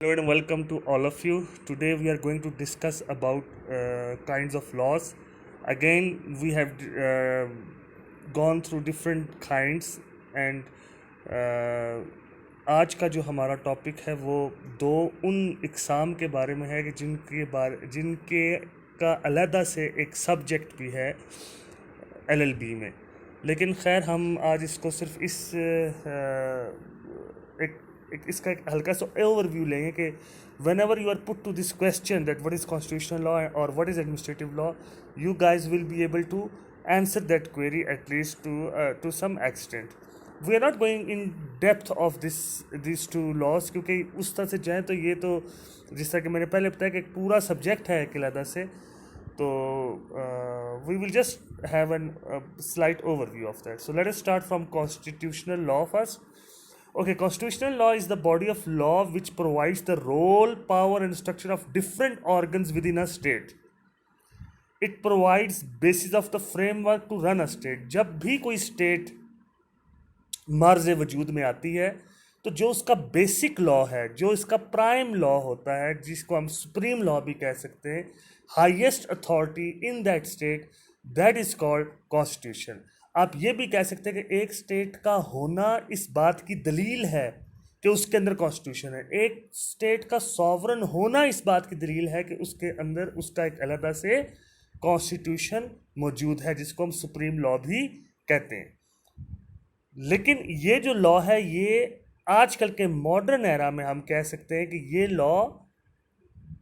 Hello and welcome to all of you. Today we are going to discuss about kinds of laws. Again, we have gone through different kinds and आज का जो हमारा topic है वो दो उन इकसाम के बारे में है कि जिनके का अलहदा से एक सब्जेक्ट भी है एलएलबी में। लेकिन खैर हम आज इसको सिर्फ इसका एक हल्का सा ओवरव्यू लेंगे कि whenever you are put to this question that what is constitutional law और what is administrative law, you guys will be able to answer that query at least to some extent. We are not going in depth of this two laws, क्योंकि उस तरह से जाएँ तो ये तो जिस तरह कि मैंने पहले बताया कि एक पूरा सब्जेक्ट है एक अलहदा से, तो we will just have a slight overview of that. So let us start from constitutional law first. Okay, constitutional law is the body of law which provides the role, power and structure of different organs within a state. It provides basis of the framework to run a state. जब भी कोई state मर्ज़ वजूद में आती है तो जो उसका बेसिक लॉ है, जो इसका प्राइम लॉ होता है, जिसको हम सुप्रीम लॉ भी कह सकते हैं, highest authority in that state, that is called constitution. आप ये भी कह सकते हैं कि एक स्टेट का होना इस बात की दलील है कि उसके अंदर कॉन्स्टिट्यूशन है। एक स्टेट का सॉवरन होना इस बात की दलील है कि उसके अंदर उसका एक अलग से कॉन्स्टिट्यूशन मौजूद है, जिसको हम सुप्रीम लॉ भी कहते हैं। लेकिन ये जो लॉ है, ये आजकल के मॉडर्न एरा में हम कह सकते हैं कि ये लॉ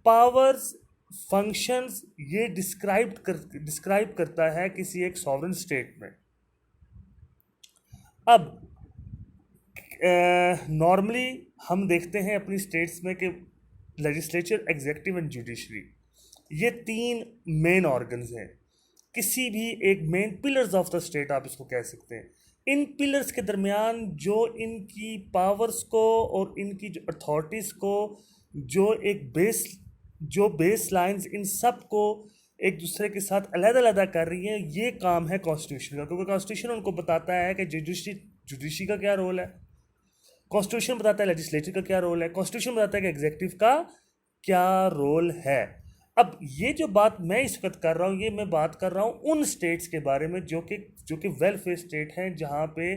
पावर्स, फंक्शंस ये डिस्क्राइब करता है किसी एक सॉवरन स्टेट में। अब नॉर्मली हम देखते हैं अपनी स्टेट्स में कि लेजिस्लेचर, एग्जीक्यूटिव एंड जुडिशरी, ये तीन मेन ऑर्गन्स हैं। किसी भी एक main pillars of the state आप इसको कह सकते हैं। इन पिलर्स के दरमियान जो इनकी पावर्स को और इनकी जो अथॉरिटीज़ को जो बेस लाइंस इन सब को एक दूसरे के साथ अलग कर रही हैं, ये काम है कॉन्स्टिट्यूशन का। क्योंकि कॉन्स्टिट्यूशन उनको बताता है कि जुडिशरी का क्या रोल है, कॉन्स्टिट्यूशन बताता है लेजिस्लेचर का क्या रोल है, कॉन्स्टिट्यूशन बताता है कि एग्जीक्यूटिव का क्या रोल है। अब ये जो बात मैं इस वक्त कर रहा हूँ, ये मैं बात कर रहा हूँ उन स्टेट्स के बारे में जो कि वेलफेयर स्टेट हैं, जहाँ पे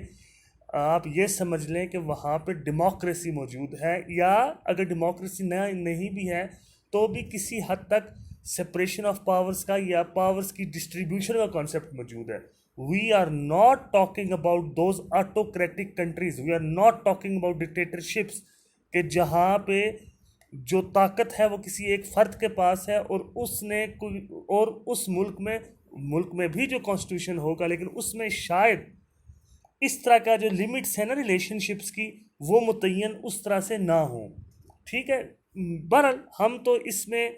आप ये समझ लें कि वहाँ पे डेमोक्रेसी मौजूद है, या अगर डेमोक्रेसी नहीं भी है तो भी किसी हद तक सेपरेशन ऑफ पावर्स का या पावर्स की डिस्ट्रीब्यूशन का कॉन्सेप्ट मौजूद है। We are not talking about those autocratic countries, we are not talking about dictatorships के जहाँ पे जो ताकत है वो किसी एक फ़र्द के पास है और उसने कोई और उस मुल्क में भी जो कॉन्स्टिट्यूशन होगा, लेकिन उसमें शायद इस तरह का जो लिमिट्स है ना रिलेशनशिप्स की, वो मुतय्यन उस तरह से ना हो। ठीक है, बहरहाल हम तो इसमें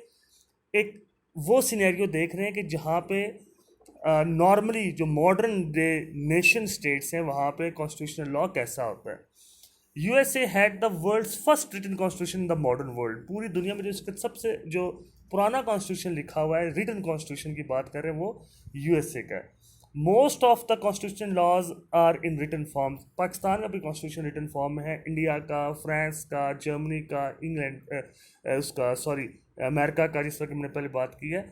एक वो सिनेरियो देख रहे हैं कि जहाँ पे नॉर्मली जो मॉडर्न डे नेशन स्टेट्स हैं वहाँ पे कॉन्स्टिट्यूशनल लॉ कैसा होता है। USA had the world's first written constitution in the modern world. पूरी दुनिया में जो इसका सबसे जो पुराना कॉन्स्टिट्यूशन लिखा हुआ है, रिटन कॉन्स्टिट्यूशन की बात कर रहे हैं, वो यूएसए का है। Most of the constitution laws are in written form. Pakistan का भी कॉन्स्टिट्यूशन रिटन फॉर्म में है, इंडिया का, फ्रांस का, जर्मनी का, अमेरिका का, जिस तरह की मैंने पहले बात की है।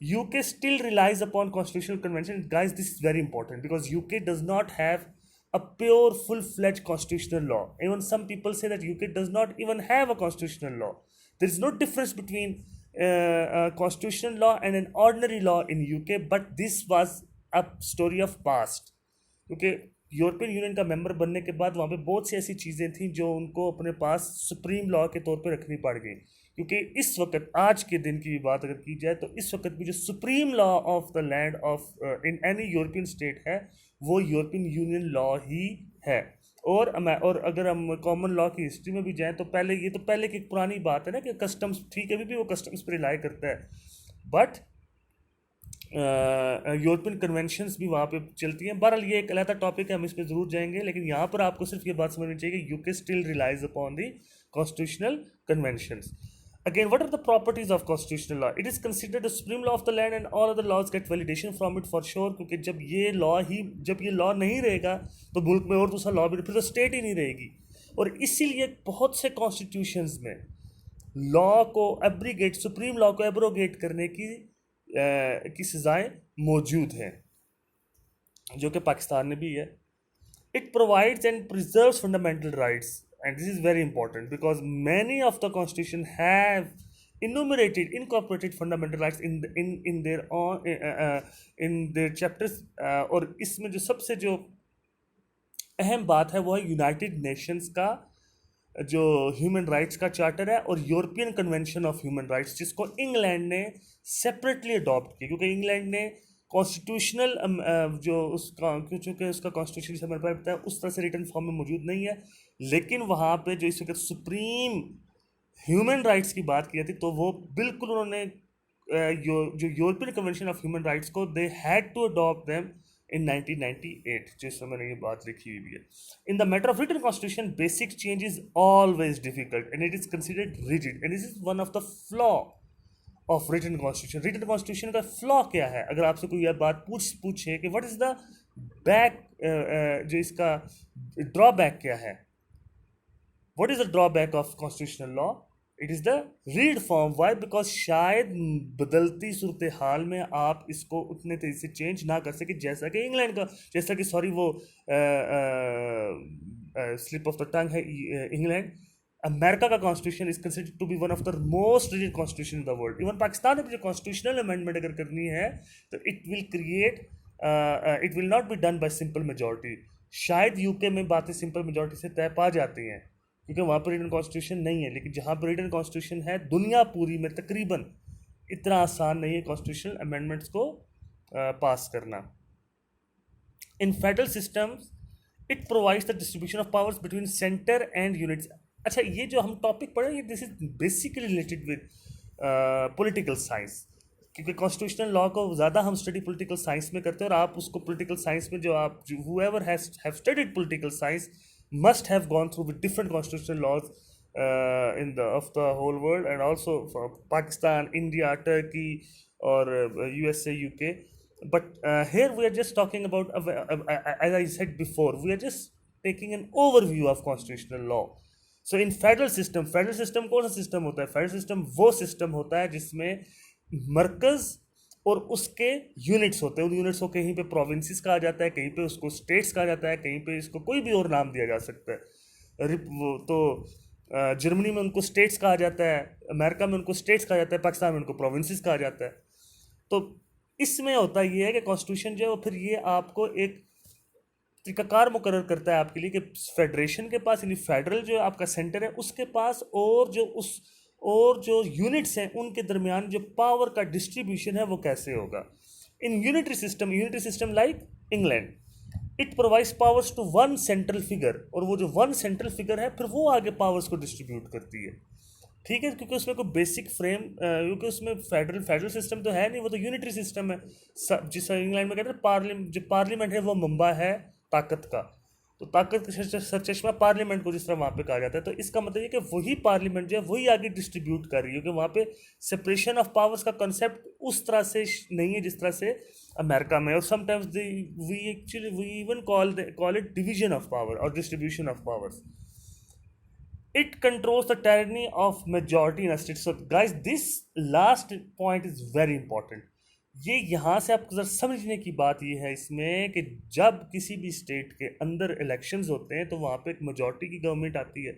UK still relies upon constitutional convention. Guys, this is very important because UK does not have a pure full-fledged constitutional law. Even some people say that UK does not even have a constitutional law. There is no difference between a constitutional law and an ordinary law in UK, but this was a story of past. क्योंकि European union का member बनने के बाद वहाँ पे बहुत सी ऐसी चीज़ें थीं जो उनको अपने पास सुप्रीम लॉ के तौर पे रखनी पड़ गई। क्योंकि इस वक्त, आज के दिन की बात अगर की जाए, तो इस वक्त भी जो supreme law of the land of in any European state है, वो यूरोपियन यूनियन लॉ ही है। और अगर हम कॉमन लॉ की हिस्ट्री में भी जाएं तो पहले की एक पुरानी बात है ना कि कस्टम्स, ठीक है, अभी भी वो कस्टम्स पर रिलाई करता है, बट यूरोपियन कन्वेंशंस भी वहाँ पे चलती हैं। बहरहाल ये एक अलग टॉपिक है, हम इस पर ज़रूर जाएंगे, लेकिन यहाँ पर आपको सिर्फ ये बात समझनी चाहिए कि UK still relies upon the constitutional conventions. Again, what are the properties of constitutional law? It is considered the supreme law of the land and all other laws get validation from it for sure, क्योंकि जब ये law नहीं रहेगा तो मुल्क में और दूसरा लॉ भी, फिर तो स्टेट ही नहीं रहेगी। और इसीलिए बहुत से कॉन्स्टिट्यूशंस में लॉ को एब्रीगेट, सुप्रीम लॉ को एब्रोगेट करने की सजाएं मौजूद हैं, जो कि पाकिस्तान में भी है. It provides and preserves fundamental rights, and this is very important because many of the constitution have incorporated fundamental rights in their own in their chapters. और इसमें जो सबसे जो अहम बात है वो है यूनाइटेड नेशंस का जो ह्यूमन राइट्स का चार्टर है और European convention of human rights, जिसको इंग्लैंड ने सेपरेटली अडॉप्ट किया, क्योंकि इंग्लैंड ने कॉन्स्टिट्यूशनल जो उसका, क्योंकि उसका कॉन्स्टिट्यूशन से हमारे पास उस तरह से रिटन फॉर्म में मौजूद नहीं है, लेकिन वहाँ पे जो इस वक्त सुप्रीम ह्यूमन राइट्स की बात की जाती, तो वो बिल्कुल उन्होंने जो European convention of human rights को they had to adopt them in 1998, जिस समय मैंने ये बात लिखी हुई है. In the matter of written constitution, basic change is always difficult and it is considered rigid, and this is one of the flaw of written constitution. Written constitution का flaw क्या है? अगर आपसे कोई यह बात पूछे कि what is the back, जो इसका drawback क्या है? What is the drawback of constitutional law? It is the read form. Why? Because शायद बदलती सूरत हाल में आप इसको उतने तेजी से चेंज ना कर सके जैसा कि इंग्लैंड का, जैसा कि सॉरी वो स्लिप ऑफ द टंग है इंग्लैंड. अमेरिका का constitution is considered to be one of the most rigid constitution in the world. Even Pakistan में जो कॉन्स्टिट्यूशनल अमेंडमेंट अगर करनी है तो it will not be done by simple majority. शायद UK में बातें सिंपल मेजॉरिटी से तय पा जाती हैं क्योंकि वहाँ पर रिटन कॉन्स्टिट्यूशन नहीं है, लेकिन जहाँ पर रिटन कॉन्स्टिट्यूशन है दुनिया पूरी में तकरीबन इतना आसान नहीं है कॉन्स्टिट्यूशनल अमेंडमेंट्स को पास करना. इन federal systems it provides the distribution of powers between centre and units. अच्छा, ये जो हम टॉपिक पढ़े this is basically related with political science, क्योंकि कॉन्स्टिट्यूशनल लॉ को ज़्यादा हम स्टडी पॉलिटिकल साइंस में करते हैं, और आप उसको पॉलिटिकल साइंस में whoever has studied political science must have gone through with different constitutional laws of the whole world, and also for Pakistan, India, Turkey, or USA, UK. But here we are just talking about, as I said before, we are just taking an overview of constitutional law. So in federal system कौन सा system होता है? Federal system वो system होता है जिसमें मरकज़ और उसके यूनिट्स होते हैं. उन यूनिट्स को कहीं पे प्रोविंसेस कहा जाता है, कहीं पे उसको स्टेट्स कहा जाता है, कहीं पे इसको कोई भी और नाम दिया जा सकता है. तो जर्मनी में उनको स्टेट्स कहा जाता है, अमेरिका में उनको स्टेट्स कहा जाता है, पाकिस्तान में उनको प्रोविंसेस कहा जाता है. तो इसमें होता ये है कि कॉन्स्टिट्यूशन जो है फिर ये आपको एक तरीकाकार मुकर्रर करता है आपके लिए कि फेडरेशन के पास, यानी फेडरल जो आपका सेंटर है उसके पास, और जो यूनिट्स हैं उनके दरमियान जो पावर का डिस्ट्रीब्यूशन है वो कैसे होगा. In unitary system like England, it provides powers to one central figure, और वो जो वन सेंट्रल फिगर है फिर वो आगे पावर्स को डिस्ट्रीब्यूट करती है. ठीक है, क्योंकि उसमें कोई बेसिक फ्रेम, क्योंकि उसमें फेडरल सिस्टम तो है नहीं, वो तो यूनिटरी सिस्टम है. जिस इंग्लैंड में कहते हैं जो पार्लियामेंट है वो मंबा है ताकत का, तो ताकत का सरचश्मा पार्लियामेंट को जिस तरह वहाँ पे कहा जाता है. तो इसका मतलब ये कि वही पार्लियामेंट जो है वही आगे डिस्ट्रीब्यूट कर रही है, क्योंकि वहाँ पे सेपरेशन ऑफ पावर्स का कंसेप्ट उस तरह से नहीं है जिस तरह से अमेरिका में. और sometimes we even call it division of power और distribution of powers. It controls the tyranny of majority in a state. So guys, this last point is very important. ये यहाँ से आपको ज़रा समझने की बात ये है इसमें कि जब किसी भी स्टेट के अंदर इलेक्शंस होते हैं तो वहाँ पे एक मेजॉरिटी की गवर्नमेंट आती है.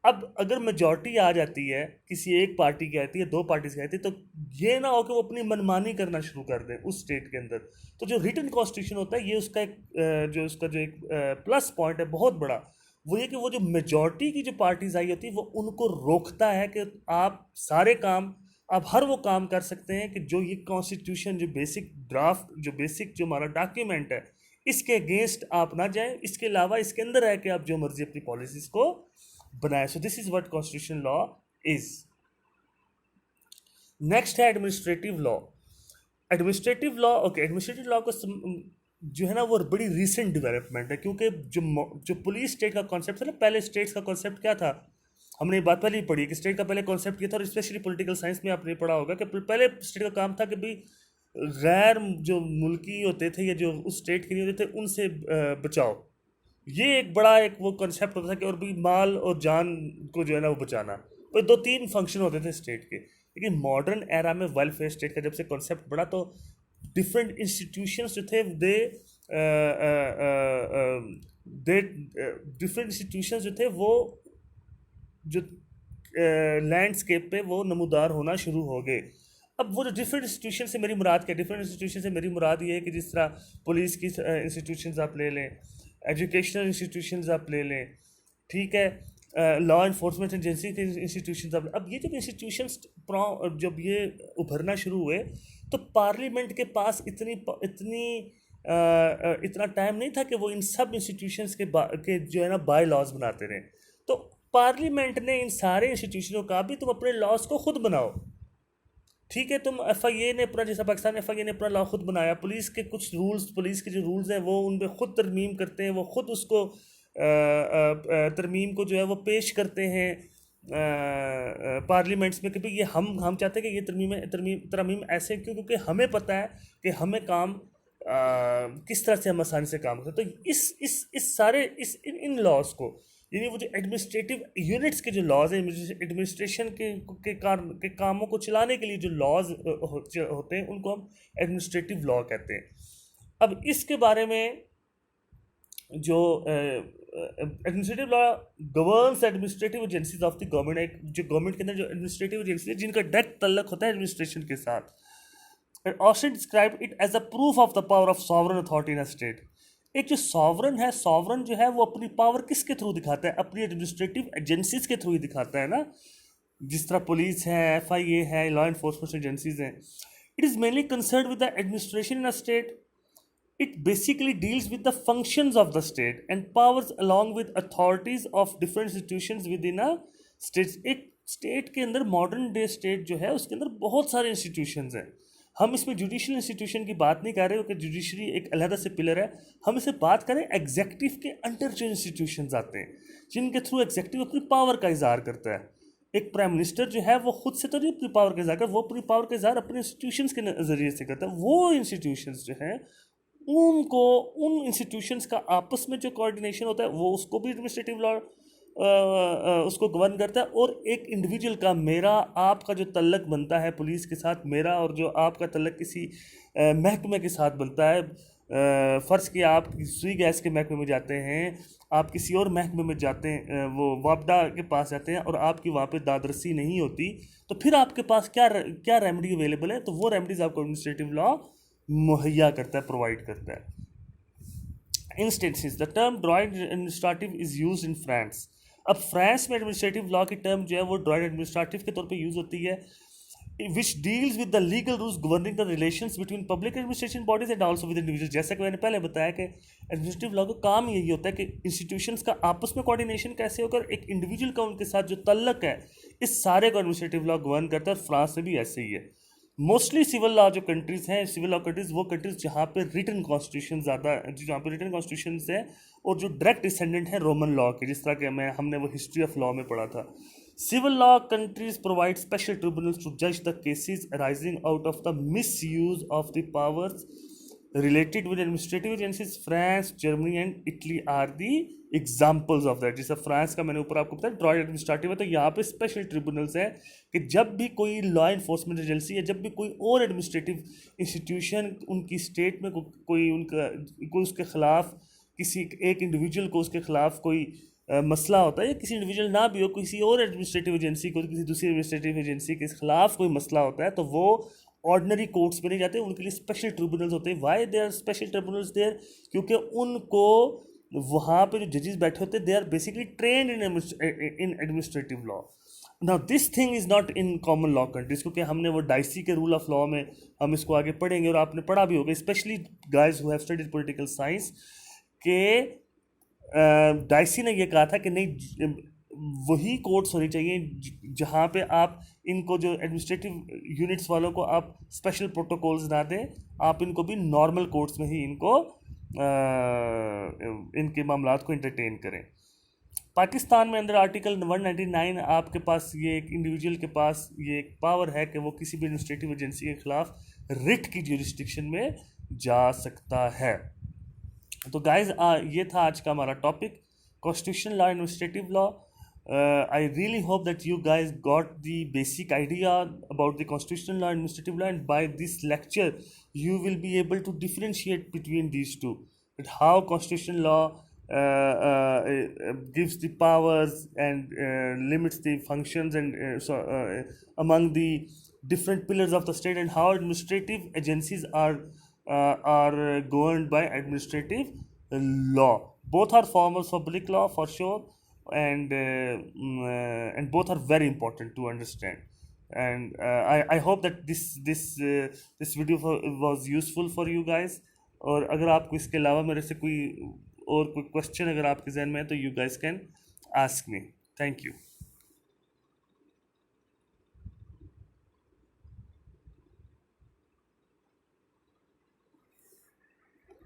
अब अगर मेजॉरिटी आ जाती है, किसी एक पार्टी की आती है, दो पार्टीज की आती है, तो ये ना हो कि वो अपनी मनमानी करना शुरू कर दें उस स्टेट के अंदर. तो जो रिटन कॉन्स्टिट्यूशन होता है ये उसका एक प्लस पॉइंट है बहुत बड़ा, वो ये कि वो जो मेजॉरिटी की जो पार्टीज आई होती है वो उनको रोकता है कि आप सारे काम, आप हर वो काम कर सकते हैं कि जो ये कॉन्स्टिट्यूशन, जो बेसिक ड्राफ्ट, जो बेसिक जो हमारा डॉक्यूमेंट है, इसके अगेंस्ट आप ना जाएं. इसके अलावा इसके अंदर है कि आप जो मर्जी अपनी पॉलिसीज को बनाएं. So this is what constitution law is. Next है एडमिनिस्ट्रेटिव लॉ. एडमिनिस्ट्रेटिव लॉ को जो है ना वो बड़ी रीसेंट डेवलपमेंट है, क्योंकि जो पुलिस स्टेट का कॉन्सेप्ट था ना, पहले स्टेट्स का कॉन्सेप्ट क्या था, हमने ये बात पहले ही पढ़ी कि स्टेट का पहले कॉन्सेप्ट क्या था. और स्पेशली पॉलिटिकल साइंस में आपने पढ़ा होगा कि पहले स्टेट का काम था कि भाई गैर जो मुल्की होते थे या जो उस स्टेट के नहीं होते थे उनसे बचाओ. ये एक बड़ा वो कॉन्सेप्ट होता था कि और भी माल और जान को जो है ना वो बचाना. तो 2-3 फंक्शन होते थे स्टेट के। लेकिन मॉडर्न एरा में वेलफेयर स्टेट का जब से कॉन्सेप्ट बढ़ा तो डिफरेंट इंस्टीट्यूशंस जो थे दे डिफरेंट इंस्टीट्यूशंस जो थे वो जो लैंडस्केप पे वो नमूदार होना शुरू हो गए। अब वो जो डिफरेंट इंस्टीट्यूशन से मेरी मुराद क्या, डिफरेंट इंस्टीट्यूशन से मेरी मुराद ये है कि जिस तरह पुलिस की इंस्टीट्यूशंस आप ले लें, एजुकेशनल इंस्टीट्यूशंस आप ले लें, ठीक है, लॉ इन्फोर्समेंट एजेंसी के इंस्टीट्यूशंस आप, अब ये जब इंस्टीट्यूशंस जब ये उभरना शुरू हुए तो पार्लियामेंट के पास इतना टाइम नहीं था कि वो इन सब इंस्टीट्यूशंस के जो है ना बाय लॉज बनाते रहे। तो पार्लियामेंट ने इन सारे इंस्टीट्यूशनों का भी तुम अपने लॉज को खुद बनाओ, ठीक है। तुम FIA ने अपना, जैसा पाकिस्तान FIA ने अपना लॉ खुद बनाया, पुलिस के कुछ रूल्स, पुलिस के जो रूल्स हैं वो उन पर खुद तरमीम करते हैं, वो खुद उसको तरमीम को जो है वो पेश करते हैं पार्लियामेंट्स में कि भाई ये हम चाहते हैं कि ये तरमीम ऐसे क्यों, क्योंकि हमें पता है कि हमें काम किस तरह से हम आसानी से काम करते हैं। तो इस सारे इन लॉज को, यानी वो जो एडमिनिस्ट्रेटिव यूनिट्स के जो लॉज हैं, एडमिनिस्ट्रेशन के कामों को चलाने के लिए जो लॉज होते हैं उनको हम एडमिनिस्ट्रेटिव लॉ कहते हैं। अब इसके बारे में जो administrative law governs administrative agencies of the government, जो गवर्नमेंट के अंदर जो एडमिनिस्ट्रेटिव एजेंसी है जिनका डायरेक्ट तल्लक होता है एडमिनिस्ट्रेशन के साथ, and also describe it as a proof of the power of sovereign authority in a state। एक जो सॉवरन है, सॉवरन जो है वो अपनी पावर किसके थ्रू दिखाता है, अपनी एडमिनिस्ट्रेटिव एजेंसीज के थ्रू ही दिखाता है ना, जिस तरह पुलिस है, FIA है, लॉ इन्फोर्समेंट एजेंसीज हैं। It is mainly concern with the administration in a state. It basically deals with the functions of the state and powers along with authorities of different institutions with in a state. एक state के अंदर, modern day state जो है उसके अंदर बहुत सारे institutions हैं। हम इसमें जुडिशल इंस्टीट्यूशन की बात नहीं कर रहे, क्योंकि जुडिशरी एक अलग से पिलर है। हम इसे बात करें एग्जेक्टिव के अंडर जो इंस्टीट्यूशंस आते हैं, जिनके थ्रू एग्जेक्टिव अपनी पावर का इजहार करता है। एक प्राइम मिनिस्टर जो है वो खुद से तो नहीं अपनी पावर का इजहार करता, वो अपनी पावर का इजहार अपने इंस्टीट्यूशंस के नज़रिए से करता है। वो इंस्टीट्यूशंस जो हैं उनको, उन इंस्टीट्यूशंस का आपस में जो कोऑर्डिनेशन होता है वो उसको भी एडमिनिस्ट्रेटिव लॉ उसको गवर्न करता है। और एक इंडिविजुअल का, मेरा आपका जो तल्लक बनता है पुलिस के साथ, मेरा और जो आपका तल्लक किसी महकमे के साथ बनता है, फ़र्ज़ किया आप सुई गैस के महकमे में जाते हैं, आप किसी और महकमे में जाते हैं, वो वापडा के पास जाते हैं और आपकी वहाँ पे दादरसी नहीं होती, तो फिर आपके पास क्या रेमेडी अवेलेबल है, तो वो रेमेडीज़ आपको एडमिनिस्ट्रेटिव लॉ मुहैया करता है, प्रोवाइड करता है। Instances, the term droid administrative is use in France. अब फ्रांस में एडमिनिस्ट्रेटिव लॉ की टर्म जो है वो ड्रॉइड एडमिनिस्ट्रेटिव के तौर पे यूज़ होती है, which deals with the legal rules governing the relations between public administration bodies and also with individual. जैसा कि मैंने पहले बताया कि एडमिनिस्ट्रेटिव लॉ का काम यही होता है कि इंस्टीट्यूशंस का आपस में कोऑर्डिनेशन कैसे होकर एक इंडिविजुअल का उनके साथ जो तल्लक है, इस सारे को एडमिनिस्ट्रेटिव लॉ गवर्न करता है। और फ्रांस में भी ऐसे ही है। मोस्टली सिविल लॉ जो कंट्रीज़ हैं, सिविल लॉ कंट्रीज़ वो कंट्रीज़ जहाँ पे रिटन कॉन्स्टिट्यूशन ज़्यादा, जहाँ पे रिटन कॉन्स्टिट्यूशन है और जो डायरेक्ट डिसेंडेंट है रोमन लॉ के, जिस तरह के हमने वो हिस्ट्री ऑफ लॉ में पढ़ा था। Civil law countries provide special tribunals to जज the cases arising out of the misuse of the powers related with administrative agencies. France, Germany and Italy are the examples of that. जैसे France का मैंने ऊपर आपको बताया droid administrative है, तो यहाँ पे स्पेशल ट्रिब्यूनल्स हैं कि जब भी कोई लॉ इन्फोर्समेंट एजेंसी है, जब भी कोई और एडमिनिस्ट्रेटिव इंस्टीट्यूशन उनकी स्टेट में कोई उसके खिलाफ, किसी एक इंडिविजुअल को उसके खिलाफ कोई मसला होता है, या किसी इंडिविजुअल ना भी हो, किसी और एडमिनिस्ट्रेटिव एजेंसी को, किसी दूसरी एडमिनिस्ट्रेटिव एजेंसी के खिलाफ कोई मसला होता है, तो वो ऑर्डिनरी कोर्ट्स में नहीं जाते, उनके लिए स्पेशल ट्रिब्यूनल्स होते हैं। Why they are special tribunals there? क्योंकि उनको वहाँ पे जो जजेस बैठे होते हैं, they are basically trained in administrative law. Now this thing is not in common law countries, क्योंकि हमने वो डाइसी के रूल ऑफ लॉ में हम इसको आगे पढ़ेंगे और आपने पढ़ा भी होगा, specially guys who have studied political science, के डाइसी ने ये कहा था कि नहीं, वही कोर्ट्स होनी चाहिए जहाँ पे आप इनको, जो एडमिनिस्ट्रेटिव यूनिट्स वालों को आप स्पेशल प्रोटोकॉल्स ना दें, आप इनको भी नॉर्मल कोर्ट्स में ही इनको इनके मामलात को इंटरटेन करें। पाकिस्तान में अंदर आर्टिकल 199 आपके पास ये एक इंडिविजुअल के पास ये एक पावर है कि वो किसी भी एडमिनिस्ट्रेटिव एजेंसी के खिलाफ रिट की ज्यूरिसडिक्शन में जा सकता है। तो गाइज ये था आज का हमारा topic, constitutional law, administrative law. I really hope that you guys got the basic idea about the constitutional law and administrative law, and by this lecture, you will be able to differentiate between these two. That how constitutional law gives the powers and limits the functions and among the different pillars of the state, and how administrative agencies are governed by administrative law. Both are forms of public law for sure, and both are very important to understand. And I hope that this video was useful for you guys. और अगर आपको इसके अलावा मेरे से कोई और कोई क्वेश्चन अगर आपके जहन में है तो you guys can ask me. Thank you.